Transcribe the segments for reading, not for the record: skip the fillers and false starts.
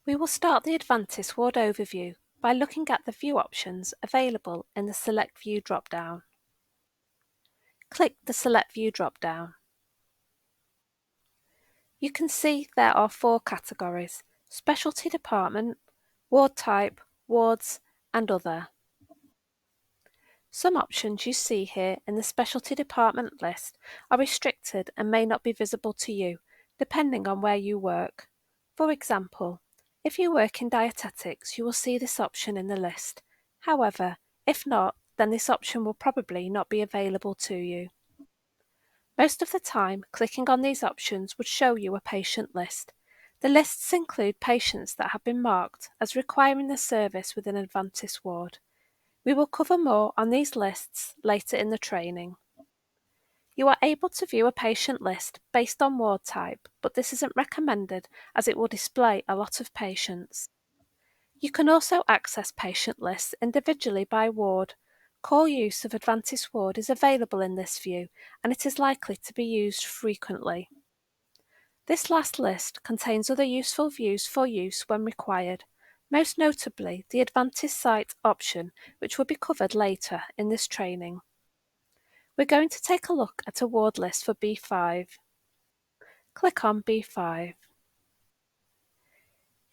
We will start the Advantis ward overview by looking at the view options available in the Select View drop-down. Click the Select View drop-down. You can see there are 4 categories: Specialty Department, Ward Type, Wards, and Other. Some options you see here in the Specialty Department list are restricted and may not be visible to you, depending on where you work. For example, if you work in dietetics, you will see this option in the list. However, if not, then this option will probably not be available to you. Most of the time, clicking on these options would show you a patient list. The lists include patients that have been marked as requiring the service within an Advantis ward. We will cover more on these lists later in the training. You are able to view a patient list based on ward type, but this isn't recommended as it will display a lot of patients. You can also access patient lists individually by ward. Core use of Advantis Ward is available in this view, and it is likely to be used frequently. This last list contains other useful views for use when required, most notably the Advantis Site option, which will be covered later in this training. We're going to take a look at a ward list for B5. Click on B5.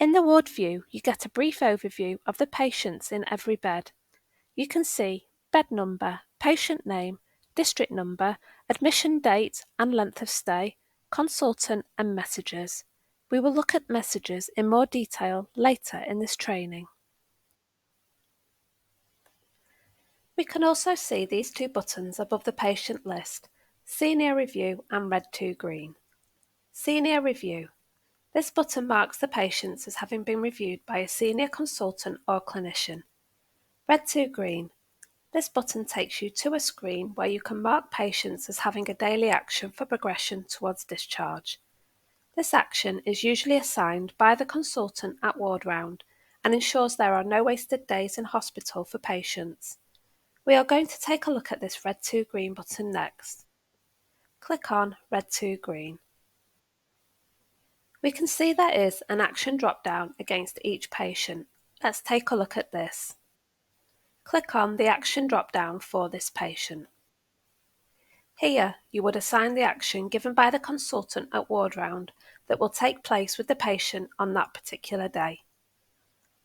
In the ward view, you get a brief overview of the patients in every bed. You can see bed number, patient name, district number, admission date and length of stay, consultant and messages. We will look at messages in more detail later in this training. We can also see these 2 buttons above the patient list, Senior Review and Red to Green. Senior Review. This button marks the patients as having been reviewed by a senior consultant or clinician. Red to Green. This button takes you to a screen where you can mark patients as having a daily action for progression towards discharge. This action is usually assigned by the consultant at ward round and ensures there are no wasted days in hospital for patients. We are going to take a look at this Red to Green button next. Click on Red to Green. We can see there is an action drop-down against each patient. Let's take a look at this. Click on the action drop-down for this patient. Here, you would assign the action given by the consultant at ward round that will take place with the patient on that particular day.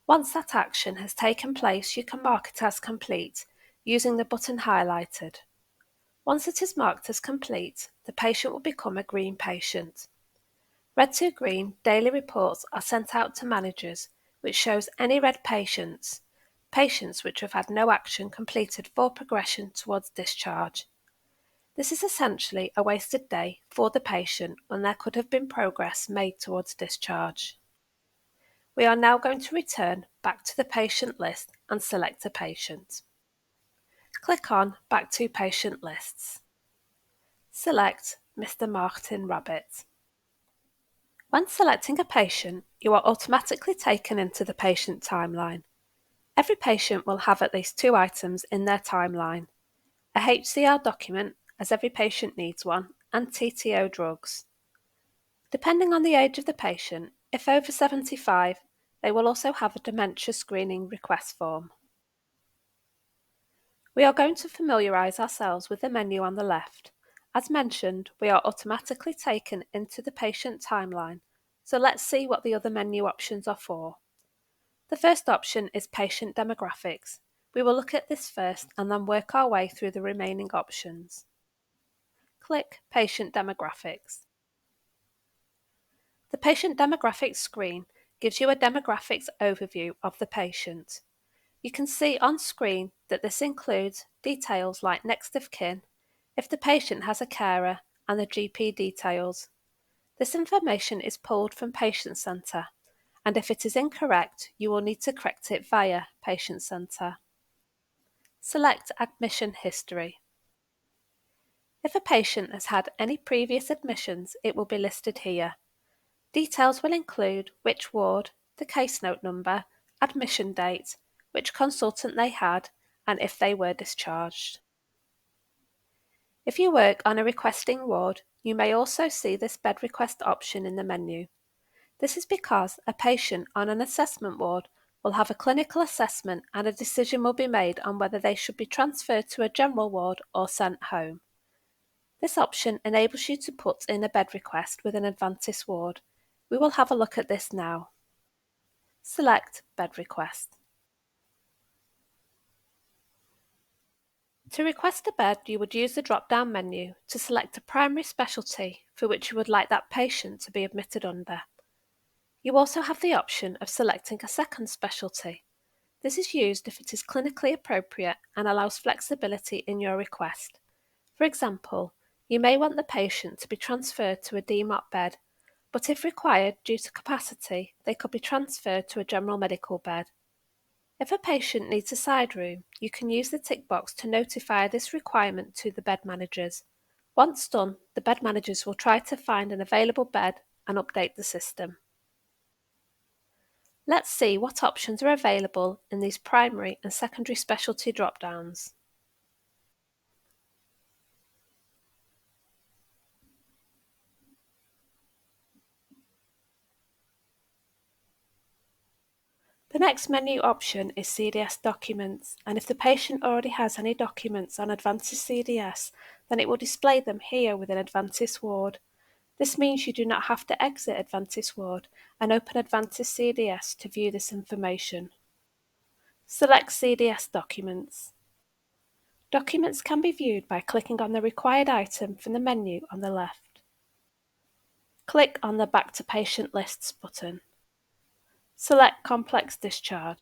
Once that action has taken place, you can mark it as complete using the button highlighted. Once it is marked as complete, the patient will become a green patient. Red to Green daily reports are sent out to managers, which shows any red patients which have had no action completed for progression towards discharge. This is essentially a wasted day for the patient when there could have been progress made towards discharge. We are now going to return back to the patient list and select a patient. Click on Back to Patient Lists. Select Mr. Martin Rabbit. When selecting a patient, you are automatically taken into the patient timeline. Every patient will have at least 2 items in their timeline: a HCR document, as every patient needs one, and TTO drugs. Depending on the age of the patient, if over 75, they will also have a dementia screening request form. We are going to familiarise ourselves with the menu on the left. As mentioned, we are automatically taken into the patient timeline, so let's see what the other menu options are for. The first option is Patient Demographics. We will look at this first and then work our way through the remaining options. Click Patient Demographics. The Patient Demographics screen gives you a demographics overview of the patient. You can see on screen that this includes details like next of kin, if the patient has a carer, and the GP details. This information is pulled from Patient Centre, and if it is incorrect, you will need to correct it via Patient Centre. Select Admission History. If a patient has had any previous admissions, it will be listed here. Details will include which ward, the case note number, admission date, which consultant they had, and if they were discharged. If you work on a requesting ward, you may also see this bed request option in the menu. This is because a patient on an assessment ward will have a clinical assessment and a decision will be made on whether they should be transferred to a general ward or sent home. This option enables you to put in a bed request with an Advantis ward. We will have a look at this now. Select Bed Request. To request a bed, you would use the drop-down menu to select a primary specialty for which you would like that patient to be admitted under. You also have the option of selecting a second specialty. This is used if it is clinically appropriate and allows flexibility in your request. For example, you may want the patient to be transferred to a DMOT bed, but if required due to capacity, they could be transferred to a general medical bed. If a patient needs a side room, you can use the tick box to notify this requirement to the bed managers. Once done, the bed managers will try to find an available bed and update the system. Let's see what options are available in these primary and secondary specialty drop-downs. The next menu option is CDS Documents, and if the patient already has any documents on Advantis CDS, then it will display them here within Advantis Ward. This means you do not have to exit Advantis Ward and open Advantis CDS to view this information. Select CDS Documents. Documents can be viewed by clicking on the required item from the menu on the left. Click on the Back to Patient Lists button. Select Complex Discharge.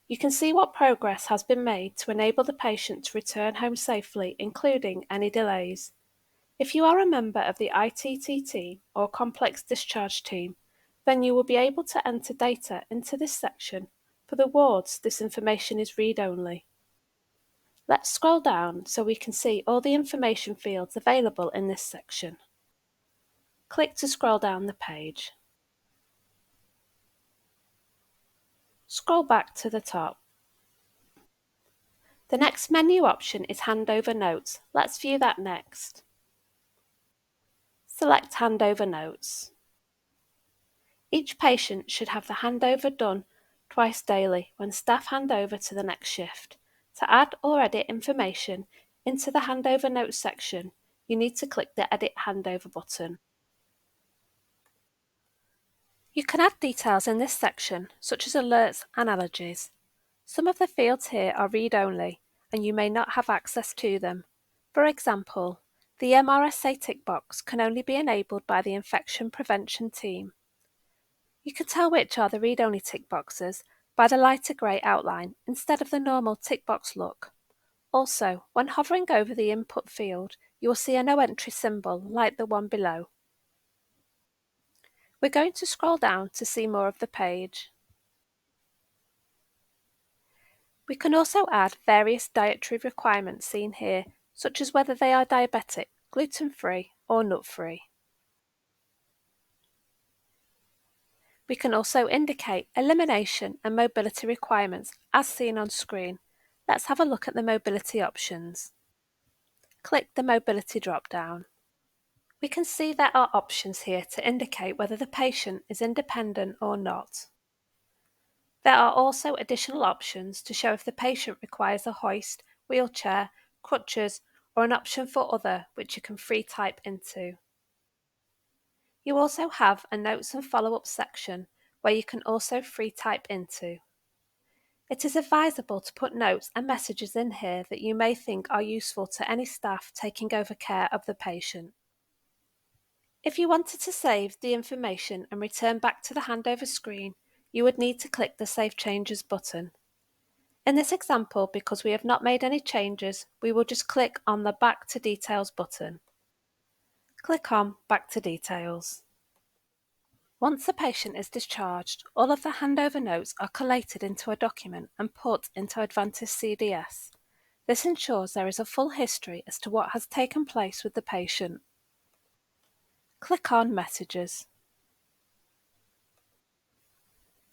You can see what progress has been made to enable the patient to return home safely, including any delays. If you are a member of the ITT team or Complex Discharge team, then you will be able to enter data into this section. For the wards, this information is read-only. Let's scroll down so we can see all the information fields available in this section. Click to scroll down the page. Scroll back to the top. The next menu option is Handover Notes. Let's view that next. Select Handover Notes. Each patient should have the handover done twice daily when staff hand over to the next shift. To add or edit information into the Handover Notes section, you need to click the Edit Handover button. You can add details in this section, such as alerts and allergies. Some of the fields here are read-only, and you may not have access to them. For example, the MRSA tick box can only be enabled by the infection prevention team. You can tell which are the read-only tick boxes by the lighter grey outline instead of the normal tick box look. Also, when hovering over the input field, you will see a no entry symbol like the one below. We're going to scroll down to see more of the page. We can also add various dietary requirements seen here, such as whether they are diabetic, gluten-free or nut-free. We can also indicate elimination and mobility requirements as seen on screen. Let's have a look at the mobility options. Click the mobility drop-down. We can see there are options here to indicate whether the patient is independent or not. There are also additional options to show if the patient requires a hoist, wheelchair, crutches, or an option for other, which you can free type into. You also have a notes and follow-up section where you can also free type into. It is advisable to put notes and messages in here that you may think are useful to any staff taking over care of the patient. If you wanted to save the information and return back to the handover screen, you would need to click the Save Changes button. In this example, because we have not made any changes, we will just click on the Back to Details button. Click on Back to Details. Once the patient is discharged, all of the handover notes are collated into a document and put into Advantis CDS. This ensures there is a full history as to what has taken place with the patient. Click on Messages.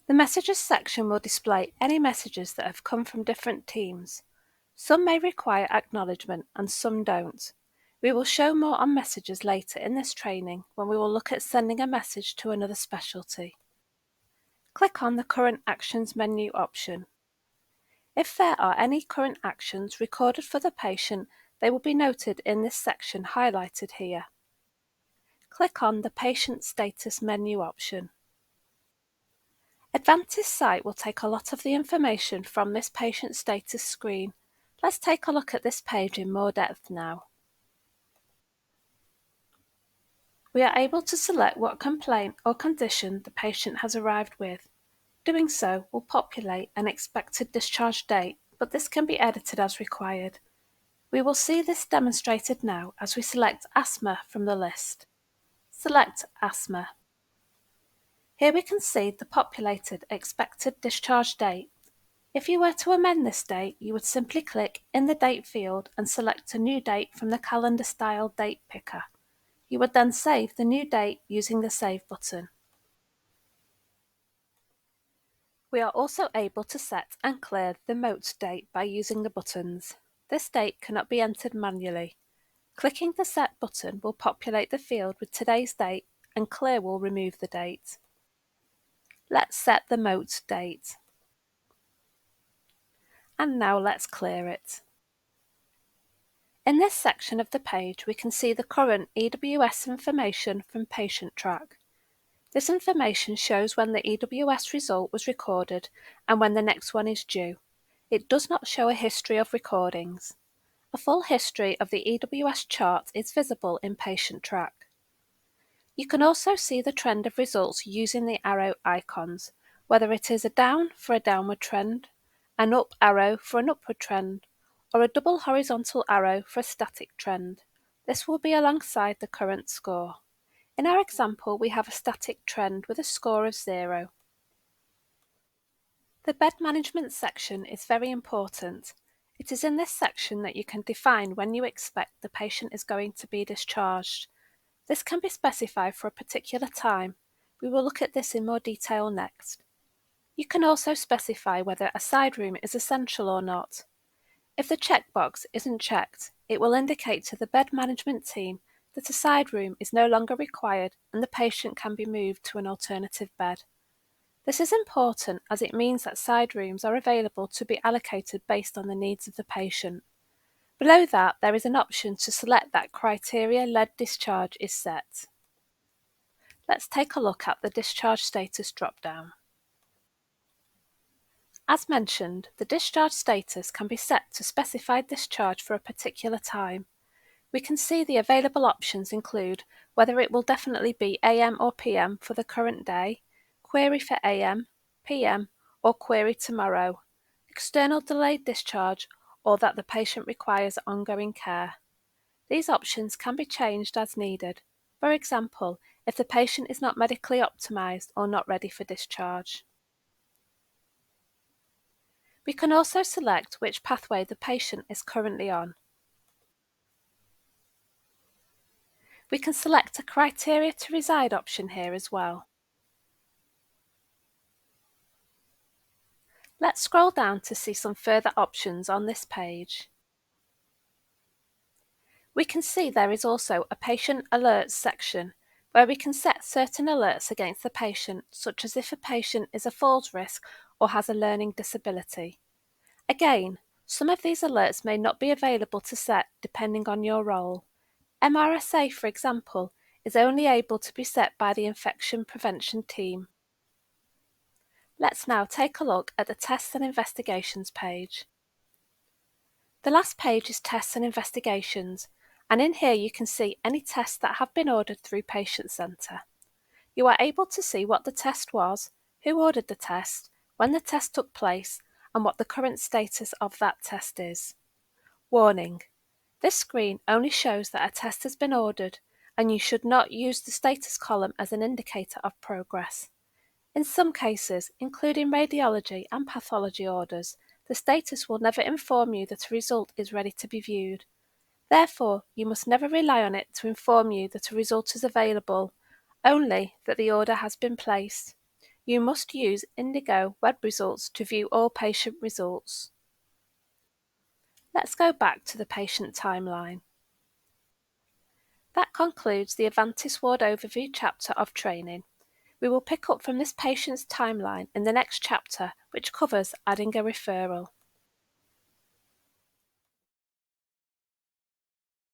The Messages section will display any messages that have come from different teams. Some may require acknowledgement and some don't. We will show more on messages later in this training when we will look at sending a message to another specialty. Click on the Current Actions menu option. If there are any current actions recorded for the patient, they will be noted in this section highlighted here. Click on the Patient Status menu option. Advantis site will take a lot of the information from this patient status screen. Let's take a look at this page in more depth now. We are able to select what complaint or condition the patient has arrived with. Doing so will populate an expected discharge date, but this can be edited as required. We will see this demonstrated now as we select asthma from the list. Select asthma. Here we can see the populated expected discharge date. If you were to amend this date, you would simply click in the date field and select a new date from the calendar style date picker. You would then save the new date using the Save button. We are also able to set and clear the Note date by using the buttons. This date cannot be entered manually. Clicking the Set button will populate the field with today's date, and Clear will remove the date. Let's set the Note date. And now let's clear it. In this section of the page, we can see the current EWS information from Patient Track. This information shows when the EWS result was recorded and when the next one is due. It does not show a history of recordings. A full history of the EWS chart is visible in Patient Track. You can also see the trend of results using the arrow icons, whether it is a down for a downward trend, an up arrow for an upward trend, or a double horizontal arrow for a static trend. This will be alongside the current score. In our example, we have a static trend with a score of 0. The bed management section is very important. It is in this section that you can define when you expect the patient is going to be discharged. This can be specified for a particular time. We will look at this in more detail next. You can also specify whether a side room is essential or not. If the checkbox isn't checked, it will indicate to the bed management team that a side room is no longer required and the patient can be moved to an alternative bed. This is important as it means that side rooms are available to be allocated based on the needs of the patient. Below that, there is an option to select that criteria-led discharge is set. Let's take a look at the discharge status drop-down. As mentioned, the discharge status can be set to specify discharge for a particular time. We can see the available options include whether it will definitely be AM or PM for the current day, query for AM, PM, or query tomorrow, external delayed discharge, or that the patient requires ongoing care. These options can be changed as needed. For example, if the patient is not medically optimised or not ready for discharge. We can also select which pathway the patient is currently on. We can select a criteria to reside option here as well. Let's scroll down to see some further options on this page. We can see there is also a patient alerts section where we can set certain alerts against the patient, such as if a patient is a falls risk or has a learning disability. Again, some of these alerts may not be available to set depending on your role. MRSA, for example, is only able to be set by the infection prevention team. Let's now take a look at the Tests and Investigations page. The last page is Tests and Investigations, and in here you can see any tests that have been ordered through Patient Centre. You are able to see what the test was, who ordered the test, when the test took place, and what the current status of that test is. Warning: this screen only shows that a test has been ordered, and you should not use the status column as an indicator of progress. In some cases, including radiology and pathology orders, the status will never inform you that a result is ready to be viewed. Therefore, you must never rely on it to inform you that a result is available, only that the order has been placed. You must use Indigo Web Results to view all patient results. Let's go back to the patient timeline. That concludes the Advantis Ward Overview chapter of training. We will pick up from this patient's timeline in the next chapter, which covers adding a referral.